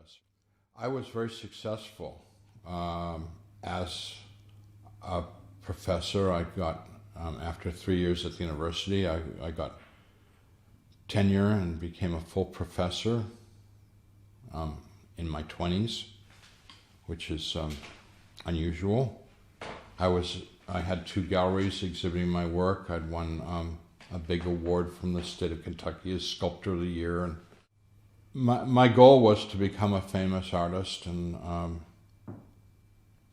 professor. I was very successful as a professor. I got, after 3 years at the university, I got tenure and became a full professor in my 20s, which is unusual. I had 2 galleries exhibiting my work. I'd won a big award from the state of Kentucky as Sculptor of the Year. And my goal was to become a famous artist and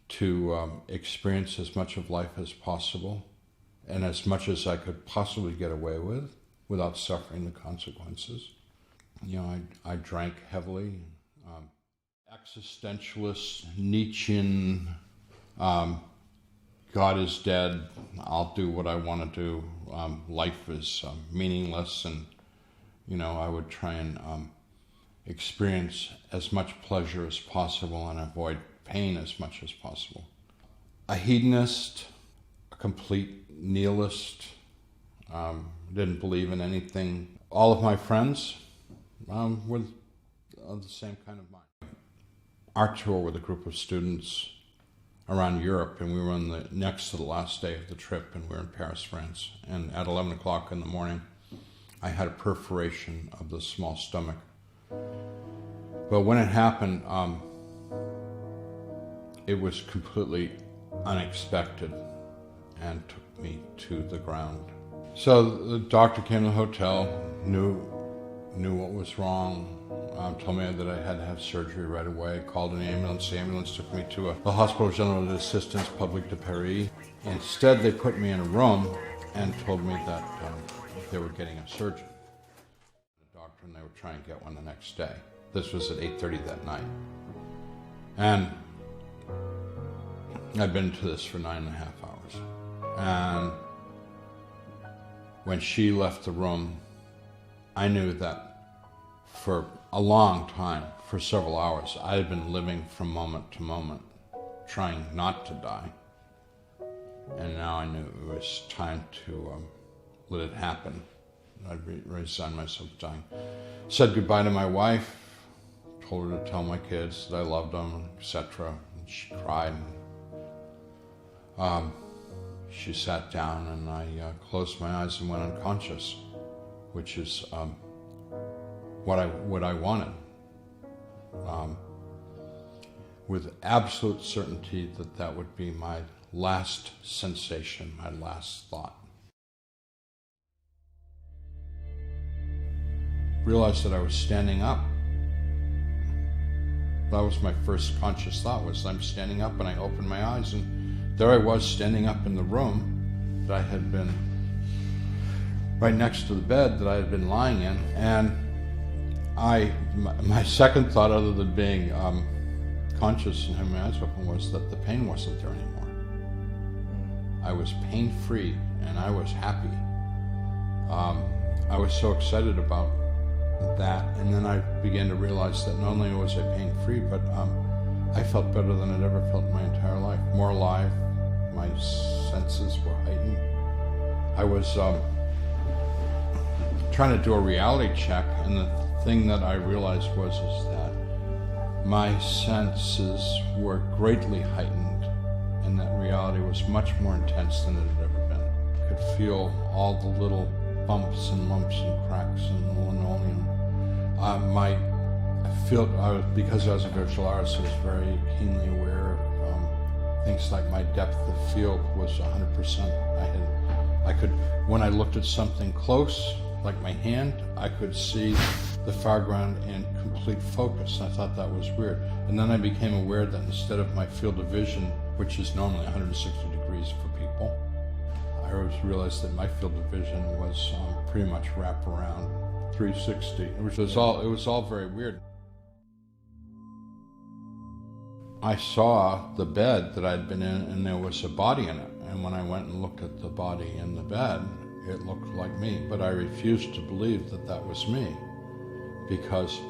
to experience as much of life as possible and as much as I could possibly get away with without suffering the consequences. You know, I drank heavily. Existentialist, Nietzschean, God is dead, I'll do what I want to do, life is meaningless, and, you know, I would try and experience as much pleasure as possible and avoid pain as much as possible. A hedonist, a complete nihilist, didn't believe in anything. All of my friends were of the same kind of mind. Art tour with a group of students around Europe, and we were on the next to the last day of the trip, and we were in Paris, France. And at 11 o'clock in the morning, I had a perforation of the small stomach. But when it happened, it was completely unexpected and took me to the ground. So the doctor came to the hotel, knew what was wrong, told me that I had to have surgery right away, called an ambulance. The ambulance took me to the Hospital General d'Assistance Publique de Paris. Instead, they put me in a room and told me that they were getting a surgeon, a doctor, and they would try and get one the next day. This was at 8:30 that night. And I'd been to this for 9.5 hours. And when she left the room, I knew that for a long time, for several hours, I had been living from moment to moment, trying not to die. And now I knew it was time to let it happen. I'd resigned myself to dying. Said goodbye to my wife, told her to tell my kids that I loved them, etc. She cried. She sat down, and I closed my eyes and went unconscious, which is what I wanted, with absolute certainty that would be my last sensation, my last thought. Realized that I was standing up. That was my first conscious thought, was I'm standing up, and I opened my eyes, and there I was standing up in the room that I had been right next to the bed that I had been lying in, and my second thought, other than being conscious and having my eyes open, was that the pain wasn't there anymore. I was pain-free, and I was happy. I was so excited about that, and then I began to realize that not only was I pain-free, but I felt better than I'd ever felt in my entire life. More alive, my senses were heightened. I was trying to do a reality check, and the thing that I realized is that my senses were greatly heightened, and that reality was much more intense than it had ever been. I could feel all the little bumps and lumps and cracks in the linoleum. Because I was a visual artist, I was very keenly aware of things like my depth of field was 100%. When I looked at something close, like my hand, I could see the foreground in complete focus. I thought that was weird. And then I became aware that instead of my field of vision, which is normally 160 degrees for people, I realized that my field of vision was pretty much wrapped around 360, which was it was all very weird. I saw the bed that I'd been in, and there was a body in it. And when I went and looked at the body in the bed, it looked like me, but I refused to believe that that was me, because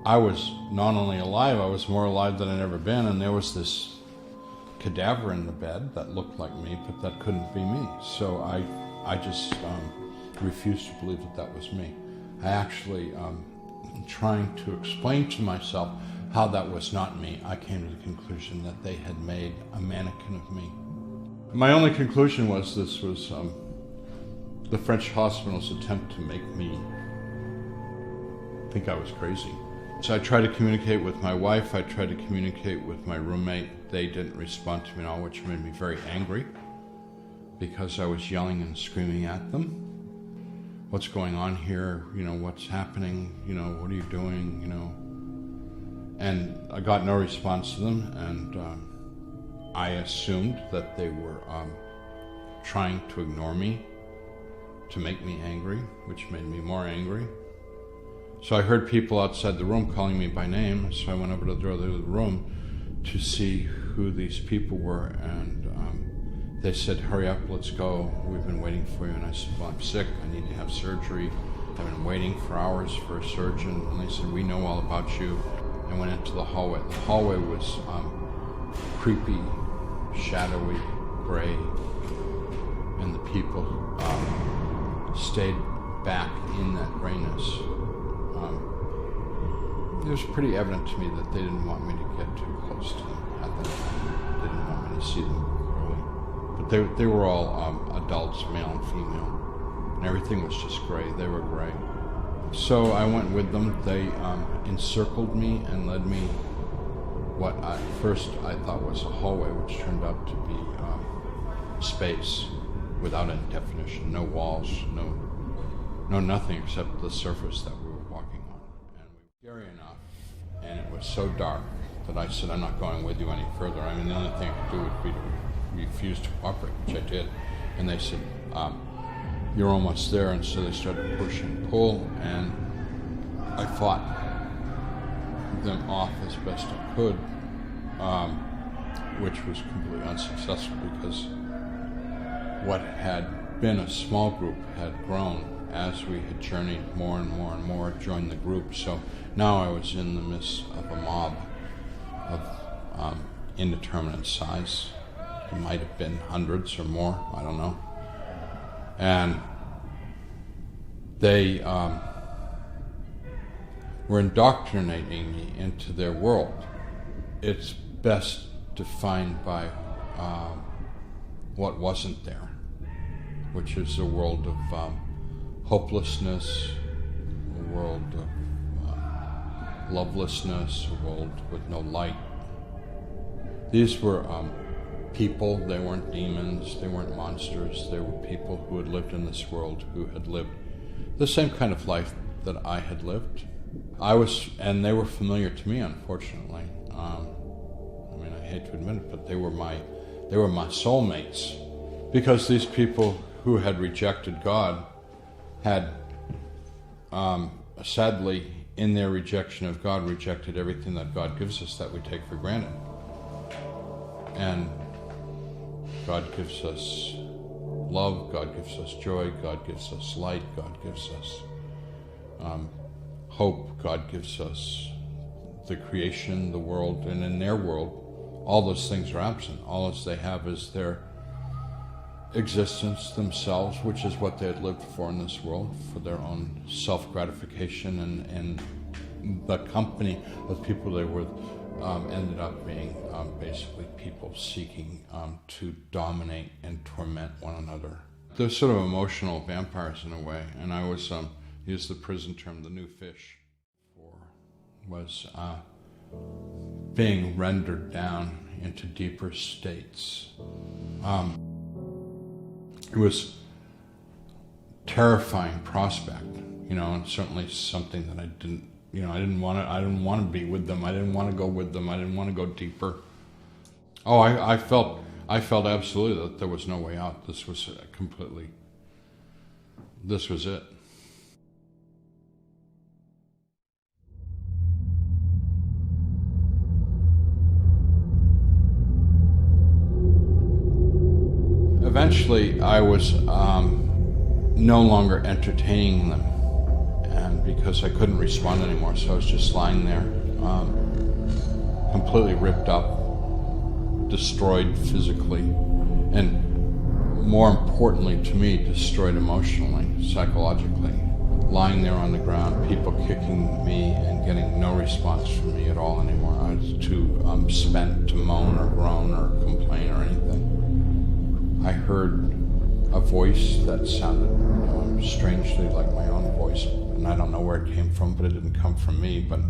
I was not only alive, I was more alive than I'd ever been, and there was this cadaver in the bed that looked like me, but that couldn't be me. So I just refused to believe that that was me. I actually trying to explain to myself how that was not me, I came to the conclusion that they had made a mannequin of me. My only conclusion was this was the French hospital's attempt to make me think I was crazy. So I tried to communicate with my wife, I tried to communicate with my roommate. They didn't respond to me at all, which made me very angry because I was yelling and screaming at them. What's going on here? You know, what's happening? You know, what are you doing? You know, and I got no response to them, and I assumed that they were trying to ignore me, to make me angry, which made me more angry. So I heard people outside the room calling me by name, so I went over to the door of the room to see who these people were, and they said, "Hurry up, let's go, we've been waiting for you." And I said, "Well, I'm sick, I need to have surgery. I've been waiting for hours for a surgeon." And they said, "We know all about you." I went into the hallway. The hallway was creepy, shadowy, gray, and the people stayed back in that grayness. It was pretty evident to me that they didn't want me to get too close to them at that time. They didn't want me to see them clearly. But they were all adults, male and female, and everything was just gray. They were gray. So I went with them. They encircled me and led me what at first I thought was a hallway, which turned out to be space without any definition, no walls, no nothing except the surface that we were walking on. And it was scary enough, and it was so dark that I said, "I'm not going with you any further." I mean, the only thing I could do would be to refuse to cooperate, which I did. And they said, "You're almost there." And so they started to push and pull, and I fought them off as best I could, which was completely unsuccessful because what had been a small group had grown as we had journeyed more and more and more, joined the group. So now I was in the midst of a mob of indeterminate size. It might have been hundreds or more, I don't know. And they were indoctrinating me into their world. It's best defined by what wasn't there, which is a world of hopelessness, a world of lovelessness, a world with no light. These were people. They weren't demons, they weren't monsters. They were people who had lived in this world, who had lived the same kind of life that I had lived. And they were familiar to me, unfortunately. I mean, I hate to admit it, but they were my soulmates, because these people who had rejected God had, sadly, in their rejection of God, rejected everything that God gives us that we take for granted. And God gives us love, God gives us joy, God gives us light, God gives us hope, God gives us the creation, the world, and in their world, all those things are absent. All they have is their existence themselves, which is what they had lived for in this world, for their own self-gratification, and the company of people they were ended up being basically people seeking to dominate and torment one another. They're sort of emotional vampires in a way, and I was, use the prison term, the new fish, was being rendered down into deeper states. It was a terrifying prospect, and certainly something that I didn't want to be with them. I didn't want to go with them. I didn't want to go deeper. Oh, I felt absolutely that there was no way out. This was it. Eventually, I was no longer entertaining them, and because I couldn't respond anymore, so I was just lying there, completely ripped up, destroyed physically, and more importantly to me, destroyed emotionally, psychologically. lying there on the ground, people kicking me and getting no response from me at all anymore. I was too spent to moan or groan or complain or anything. I heard a voice that sounded strangely like my own voice, and I don't know where it came from, but it didn't come from me. But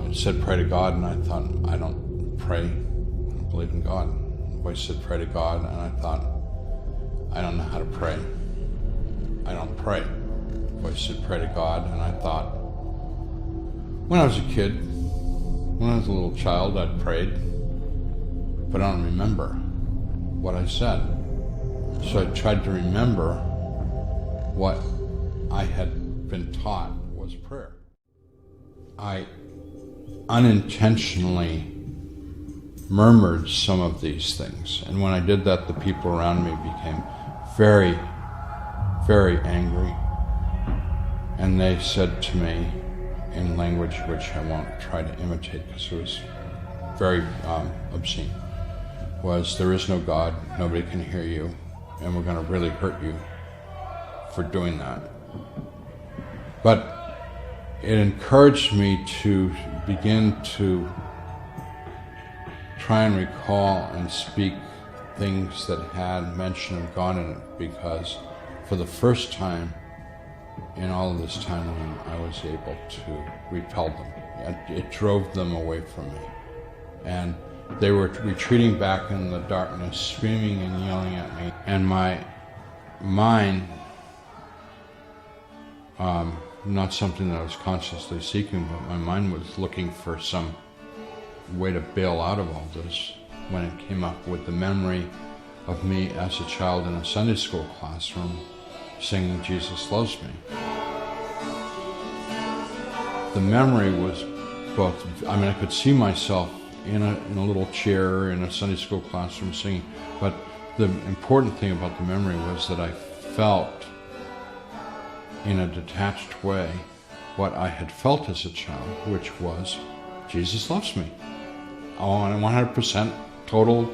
it said, "Pray to God," and I thought, I don't pray. I don't believe in God. The voice said, "Pray to God," and I thought, I don't know how to pray. I don't pray. The voice said, "Pray to God," and I thought, when I was a kid, when I was a little child, I'd prayed, but I don't remember what I said. So I tried to remember what I had been taught was prayer. I unintentionally murmured some of these things, and when I did that, the people around me became very, very angry, and they said to me in language which I won't try to imitate because it was very obscene, was, "There is no God, nobody can hear you, and we're going to really hurt you for doing that." But it encouraged me to begin to try and recall and speak things that had mention of God in it, because for the first time in all of this time I was able to repel them. It drove them away from me. And they were retreating back in the darkness, screaming and yelling at me. And my mind, not something that I was consciously seeking, but my mind was looking for some way to bail out of all this when it came up with the memory of me as a child in a Sunday school classroom singing "Jesus Loves Me." The memory was both, I could see myself in a little chair in a Sunday school classroom singing, but the important thing about the memory was that I felt in a detached way what I had felt as a child, which was, Jesus loves me. Oh, and 100% total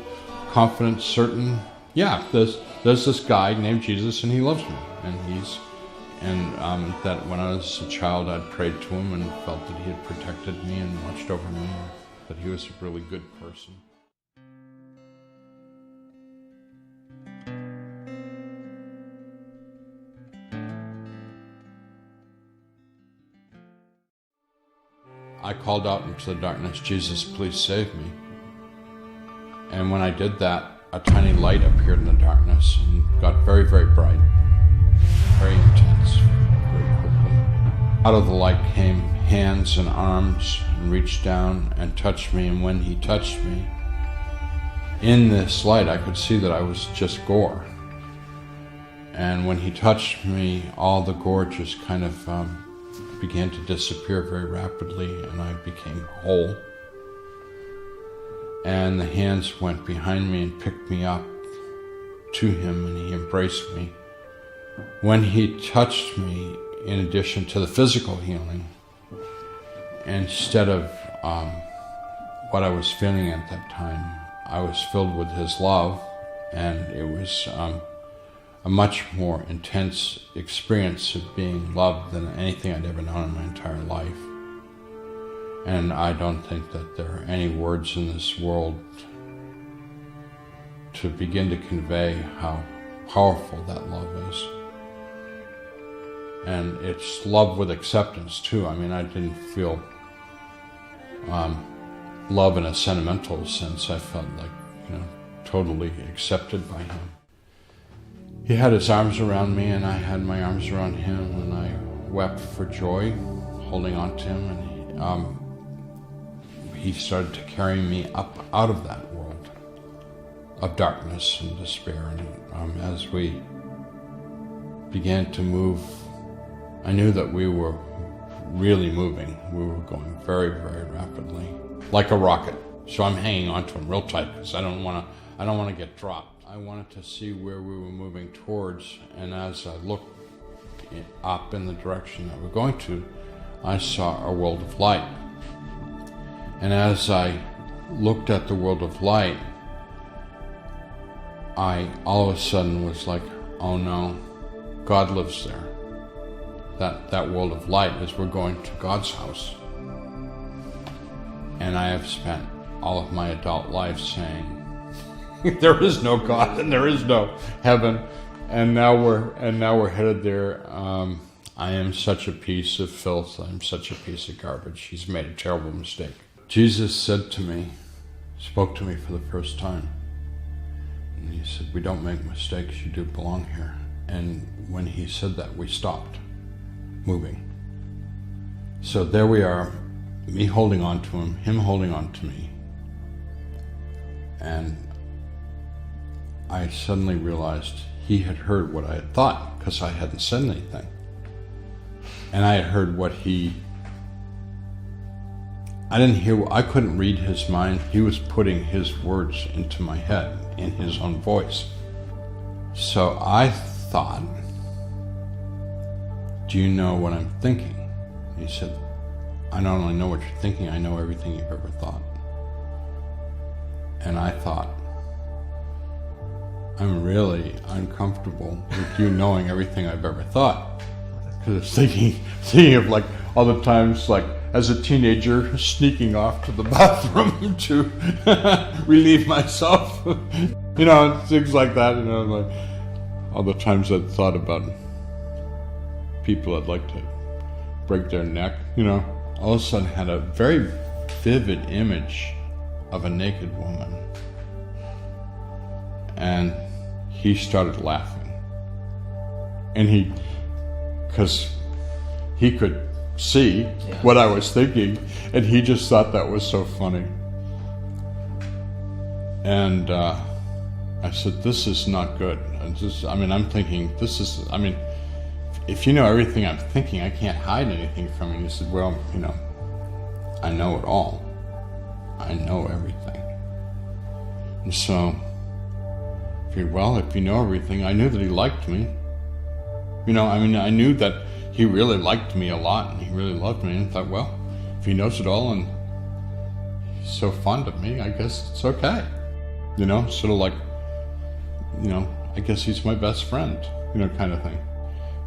confidence, certain, yeah, there's this guy named Jesus and he loves me, and that when I was a child I'd prayed to him and felt that he had protected me and watched over me, that he was a really good person. I called out into the darkness, "Jesus, please save me." And when I did that, a tiny light appeared in the darkness and got very, very bright, very intense, very quickly. Out of the light came hands and arms and reached down and touched me, and when he touched me, in this light I could see that I was just gore. And when he touched me, all the gore just kind of began to disappear very rapidly, and I became whole. And the hands went behind me and picked me up to him, and he embraced me. When he touched me, in addition to the physical healing, instead of what I was feeling at that time, I was filled with his love, and it was a much more intense experience of being loved than anything I'd ever known in my entire life. And I don't think that there are any words in this world to begin to convey how powerful that love is. And it's love with acceptance too. I didn't feel love in a sentimental sense. I felt like, totally accepted by him. He had his arms around me, and I had my arms around him, and I wept for joy, holding on to him, and he started to carry me up out of that world of darkness and despair. And as we began to move, I knew that we were really moving. We were going very, very rapidly, like a rocket. So I'm hanging onto him real tight because I don't want to get dropped. I wanted to see where we were moving towards, and as I looked up in the direction that we're going to, I saw a world of light. And as I looked at the world of light, I all of a sudden was like, oh no, God lives there. that world of light as we're going to God's house. And I have spent all of my adult life saying, there is no God and there is no heaven, and now we're headed there. I am such a piece of filth. I'm such a piece of garbage. He's made a terrible mistake. Jesus said to me, spoke to me for the first time, and he said, we don't make mistakes. You do belong here. And when he said that, we stopped moving. So there we are, me holding on to him holding on to me. And I suddenly realized he had heard what I had thought, because I hadn't said anything. And I had heard what I couldn't read his mind. He was putting his words into my head in his own voice. So I thought, do you know what I'm thinking? And he said, I not only know what you're thinking, I know everything you've ever thought. And I thought, I'm really uncomfortable with you knowing everything I've ever thought. Because I was thinking of like all the times, like as a teenager, sneaking off to the bathroom to relieve myself. Things like that. Like all the times I'd thought about people I'd like to break their neck. All of a sudden had a very vivid image of a naked woman. And he started laughing. And because he could see what I was thinking, and he just thought that was so funny. And I said, this is not good. I'm thinking, if you know everything I'm thinking, I can't hide anything from you. And he said, well, I know it all. I know everything. And so, if you know everything, I knew that he liked me. I knew that he really liked me a lot, and he really loved me, and I thought, well, if he knows it all and he's so fond of me, I guess it's okay. Sort of like, I guess he's my best friend, kind of thing.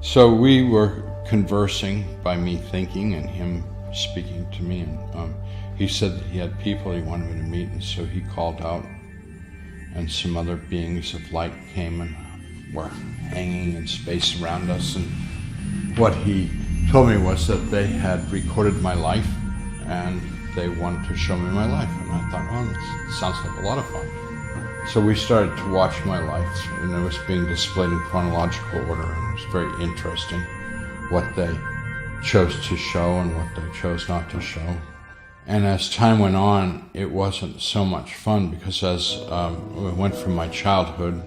So we were conversing by me thinking and him speaking to me, and he said that he had people he wanted me to meet, and so he called out, and some other beings of light came and were hanging in space around us. And what he told me was that they had recorded my life and they wanted to show me my life. And I thought, oh, this sounds like a lot of fun. So we started to watch my life, and it was being displayed in chronological order, and it was very interesting what they chose to show and what they chose not to show. And as time went on, it wasn't so much fun, because as we went from my childhood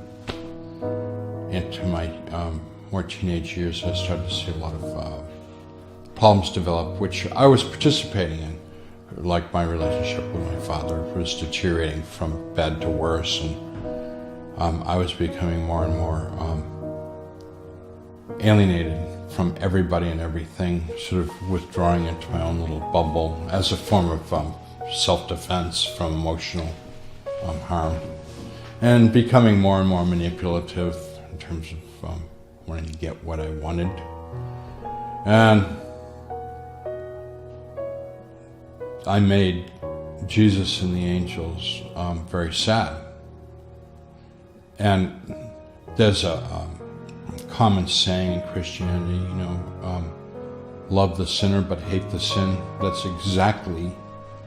into my more teenage years, I started to see a lot of problems develop, which I was participating in, like my relationship with my father was deteriorating from bad to worse, and I was becoming more and more alienated from everybody and everything, sort of withdrawing into my own little bubble as a form of self-defense from emotional harm, and becoming more and more manipulative in terms of wanting to get what I wanted. And I made Jesus and the angels very sad. And there's a common saying in Christianity, love the sinner but hate the sin. That's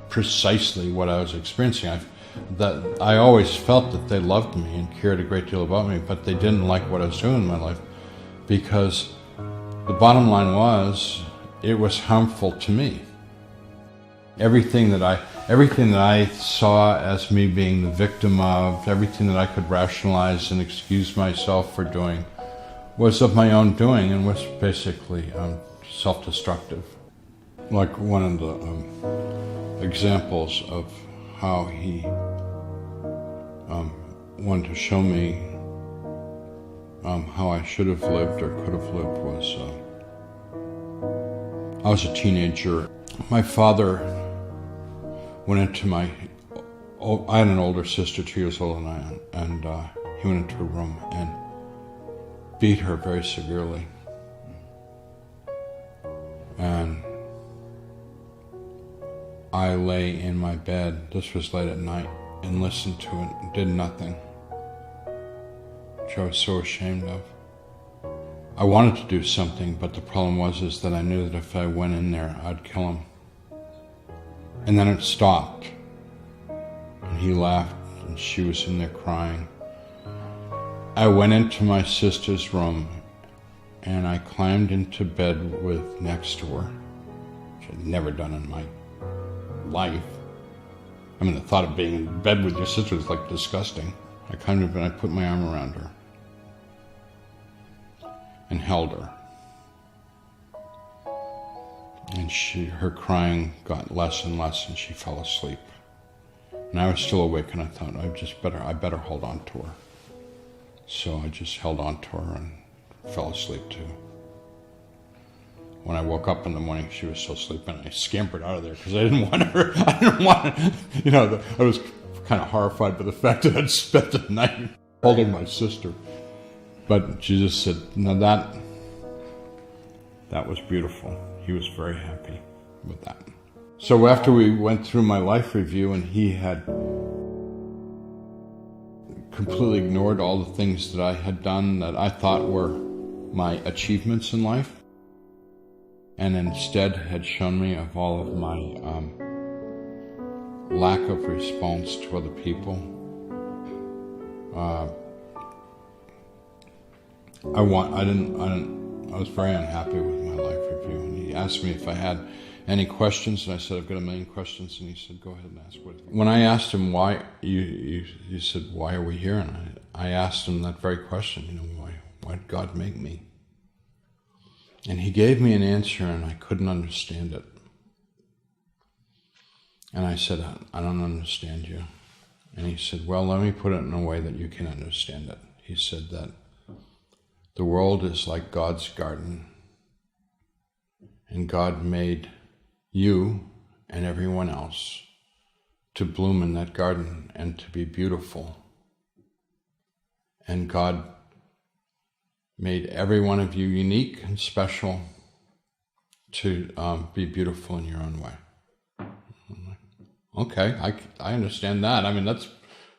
precisely what I was experiencing. I always felt that they loved me and cared a great deal about me, but they didn't like what I was doing in my life, because the bottom line was, it was harmful to me. Everything that I saw as me being the victim of, everything that I could rationalize and excuse myself for doing, was of my own doing and was basically self-destructive. Like one of the examples of how he wanted to show me how I should have lived or could have lived was, I was a teenager. My father went into I had an older sister, 2 years older than I, and he went into a room and beat her very severely. And I lay in my bed, this was late at night, and listened to it and did nothing, which I was so ashamed of. I wanted to do something, but the problem was that I knew that if I went in there, I'd kill him. And then it stopped, and he laughed, and she was in there crying. I went into my sister's room, and I climbed into bed with next to her, which I'd never done in my life. I mean, the thought of being in bed with your sister is like disgusting. I climbed in bed and I put my arm around her and held her. And her crying got less and less, and she fell asleep. And I was still awake, and I thought, I better hold on to her. So I just held on to her and fell asleep too. When I woke up in the morning, she was still sleeping. I scampered out of there because I didn't want her. I was kind of horrified by the fact that I'd spent the night holding my sister. But she just said, no, that was beautiful. He was very happy with that. So after we went through my life review, and he had completely ignored all the things that I had done that I thought were my achievements in life, and instead had shown me of all of my lack of response to other people. I was very unhappy with my life review, and he asked me if I had any questions, and I said, I've got a million questions, and he said, go ahead and ask. When I asked him why, he said, why are we here? And I asked him that very question, why did God make me? And he gave me an answer, and I couldn't understand it. And I said, I don't understand you. And he said, well, let me put it in a way that you can understand it. He said that the world is like God's garden, and God made you and everyone else to bloom in that garden and to be beautiful. And God made every one of you unique and special to be beautiful in your own way. Okay, I understand that. I mean, that's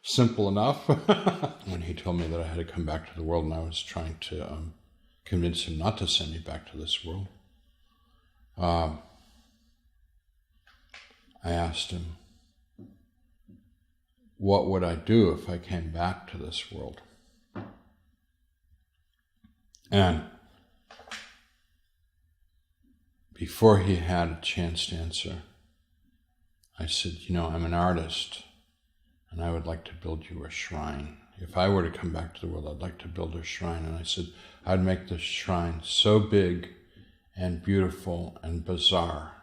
simple enough. When he told me that I had to come back to the world, and I was trying to convince him not to send me back to this world, I asked him, what would I do if I came back to this world? And before he had a chance to answer, I said, I'm an artist, and I would like to build you a shrine. If I were to come back to the world, I'd like to build a shrine. And I said, I'd make this shrine so big and beautiful and bizarre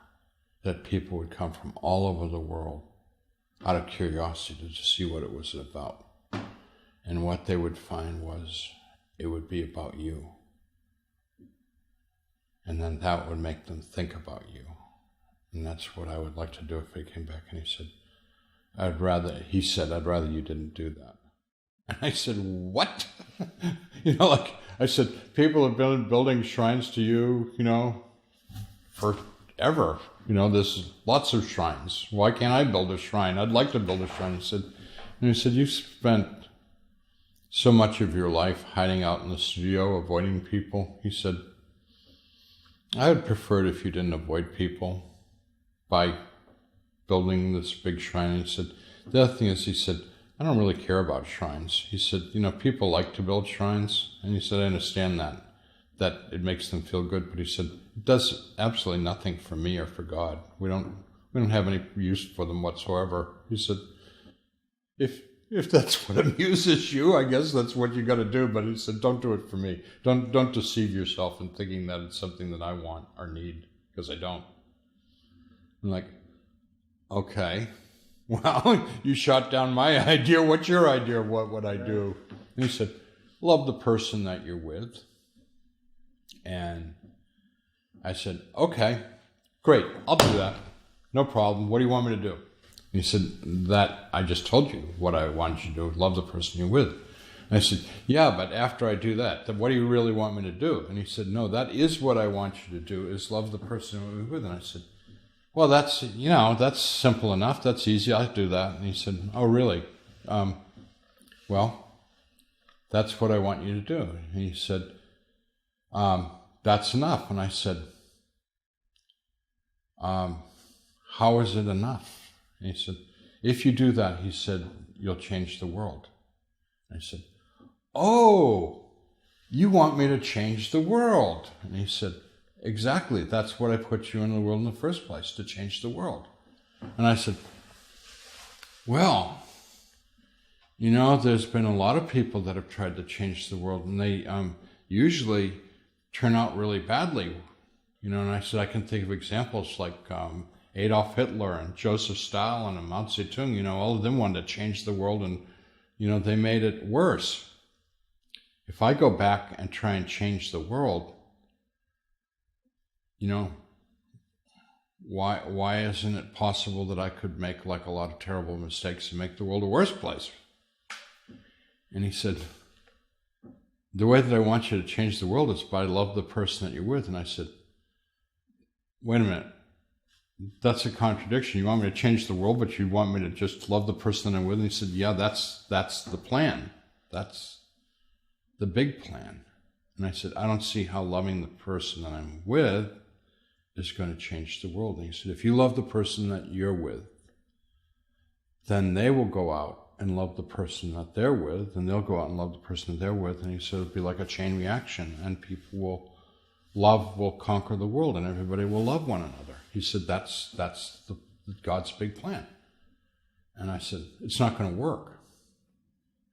that people would come from all over the world out of curiosity to see what it was about. And what they would find was, it would be about you. And then that would make them think about you. And that's what I would like to do if he came back. And he said, I'd rather you didn't do that. And I said, what? I said, people have been building shrines to you, forever. There's lots of shrines. Why can't I build a shrine? I'd like to build a shrine. He said, you spent so much of your life hiding out in the studio, avoiding people. He said, I would prefer it if you didn't avoid people by building this big shrine. And he said, the other thing is, he said, I don't really care about shrines. He said, people like to build shrines. And he said, I understand that it makes them feel good. But he said, it does absolutely nothing for me or for God. We don't have any use for them whatsoever. He said, if that's what amuses you, I guess that's what you got to do. But he said, don't do it for me. Don't deceive yourself in thinking that it's something that I want or need, because I don't. I'm like, okay, well, you shot down my idea. What's your idea of what would I do? And he said, love the person that you're with. And I said, okay, great, I'll do that. No problem. What do you want me to do? And he said, that I just told you what I wanted you to do. Love the person you're with. I said, yeah, but after I do that, then what do you really want me to do? And he said, no, that is what I want you to do, is love the person I'm with. And I said, well, that's, that's simple enough. That's easy. I'll do that. And he said, oh, really? Well, that's what I want you to do. And he said, that's enough. And I said, how is it enough? And he said, if you do that, he said, you'll change the world. And I said, oh, you want me to change the world? And he said, exactly. That's what I put you in the world in the first place, to change the world. And I said, well, there's been a lot of people that have tried to change the world, and they usually turn out really badly. And I said, I can think of examples like Adolf Hitler and Joseph Stalin and Mao Zedong. All of them wanted to change the world, and they made it worse. If I go back and try and change the world, why isn't it possible that I could make like a lot of terrible mistakes and make the world a worse place? And he said, the way that I want you to change the world is by love the person that you're with. And I said, wait a minute, that's a contradiction. You want me to change the world, but you want me to just love the person that I'm with? And he said, yeah, that's the plan. That's the big plan. And I said, I don't see how loving the person that I'm with is going to change the world. And he said, if you love the person that you're with, then they will go out and love the person that they're with, and they'll go out and love the person that they're with. And he said, it'll be like a chain reaction, and love will conquer the world, and everybody will love one another. He said, that's God's big plan. And I said, it's not going to work.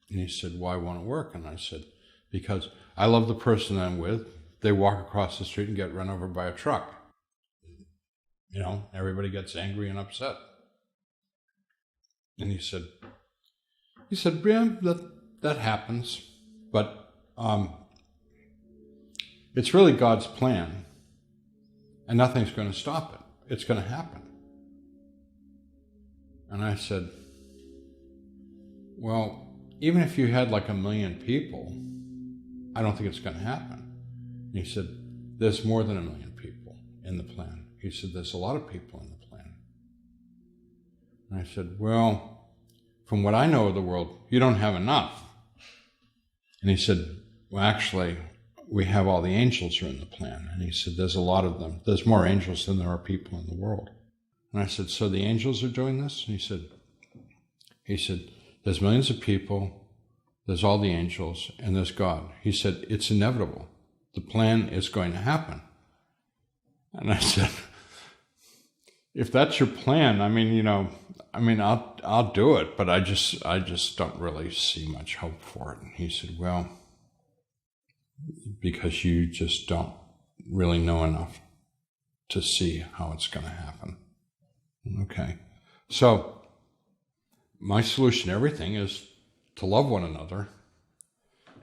And he said, why won't it work? And I said, because I love the person I'm with. They walk across the street and get run over by a truck. Everybody gets angry and upset. And he said, yeah, that happens, but it's really God's plan, and nothing's going to stop it. It's going to happen. And I said, well, even if you had like 1 million people, I don't think it's going to happen. And he said, there's more than 1 million people in the plan. He said, there's a lot of people in the plan. And I said, well, from what I know of the world, you don't have enough. And he said, well, actually, we have all the angels are in the plan. And he said, there's a lot of them. There's more angels than there are people in the world. And I said, so the angels are doing this? And he said, there's millions of people, there's all the angels, and there's God. He said, it's inevitable. The plan is going to happen. And I said, if that's your plan, I'll do it, but I just don't really see much hope for it. And he said, well, because you just don't really know enough to see how it's going to happen. Okay. So my solution to everything is to love one another.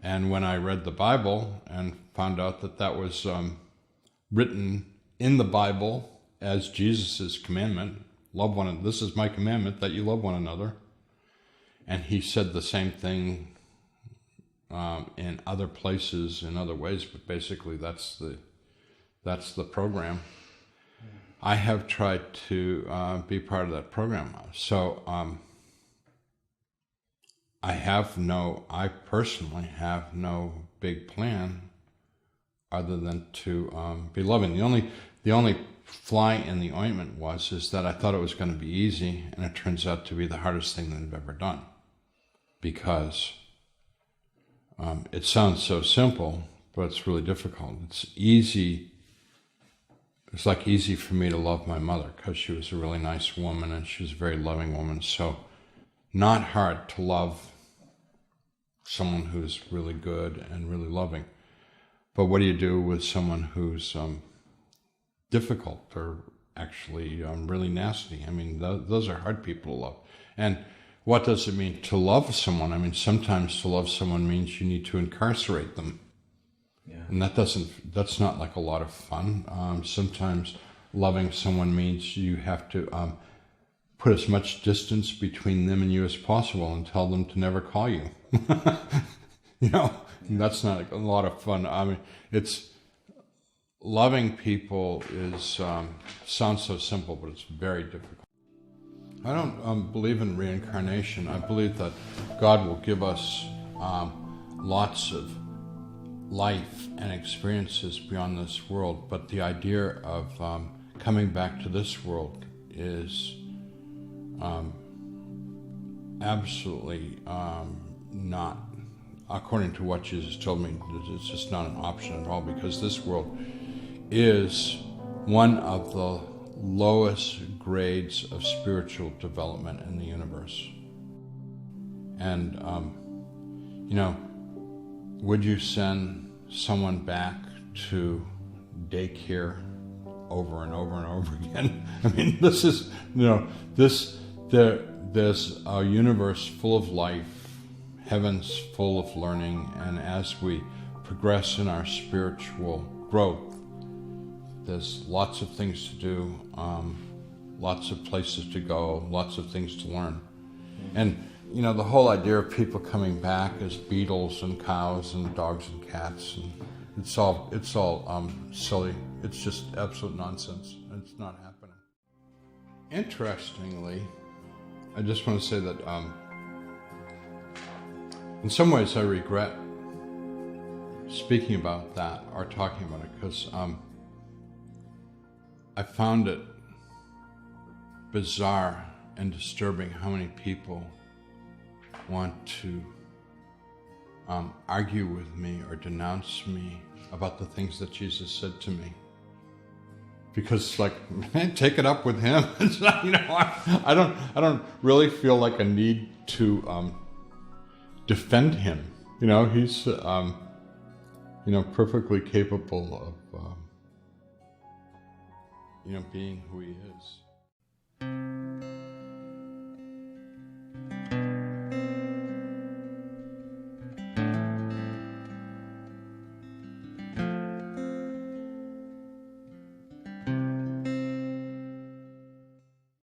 And when I read the Bible and found out that was written in the Bible as Jesus' commandment, love one another. This is my commandment, that you love one another. And he said the same thing in other places, in other ways, but basically that's the program. I have tried to be part of that program. So I personally have no big plan other than to be loving. The only fly in the ointment is that I thought it was going to be easy, and it turns out to be the hardest thing that I've ever done, because it sounds so simple, but it's really difficult. It's easy. It's like easy for me to love my mother because she was a really nice woman and she was a very loving woman. So not hard to love someone who's really good and really loving. But what do you do with someone who's difficult or actually really nasty? Those are hard people to love. And what does it mean to love someone? Sometimes to love someone means you need to incarcerate them. Yeah. And that's not like a lot of fun. Sometimes loving someone means you have to put as much distance between them and you as possible and tell them to never call you. You know, that's not a lot of fun. I mean, it's loving people is sounds so simple, but it's very difficult. I don't believe in reincarnation. I believe that God will give us lots of life and experiences beyond this world, but the idea of coming back to this world is absolutely not, according to what Jesus told me, it's just not an option at all, because this world is one of the lowest grades of spiritual development in the universe. And, you know, would you send someone back to daycare over and over and over again? I mean, this is, you know, there's a universe full of life, heavens full of learning, and as we progress in our spiritual growth, there's lots of things to do, lots of places to go, lots of things to learn. And, you know, the whole idea of people coming back as beetles and cows and dogs and cats, and it's all silly. It's just absolute nonsense. It's not happening. Interestingly, I just want to say that in some ways I regret speaking about that or talking about it, because I found it bizarre and disturbing how many people want to argue with me or denounce me about the things that Jesus said to me. Because, like, man, take it up with him. It's not, you know, I don't really feel like a need to defend him. You know, he's you know, perfectly capable of you know, being who he is.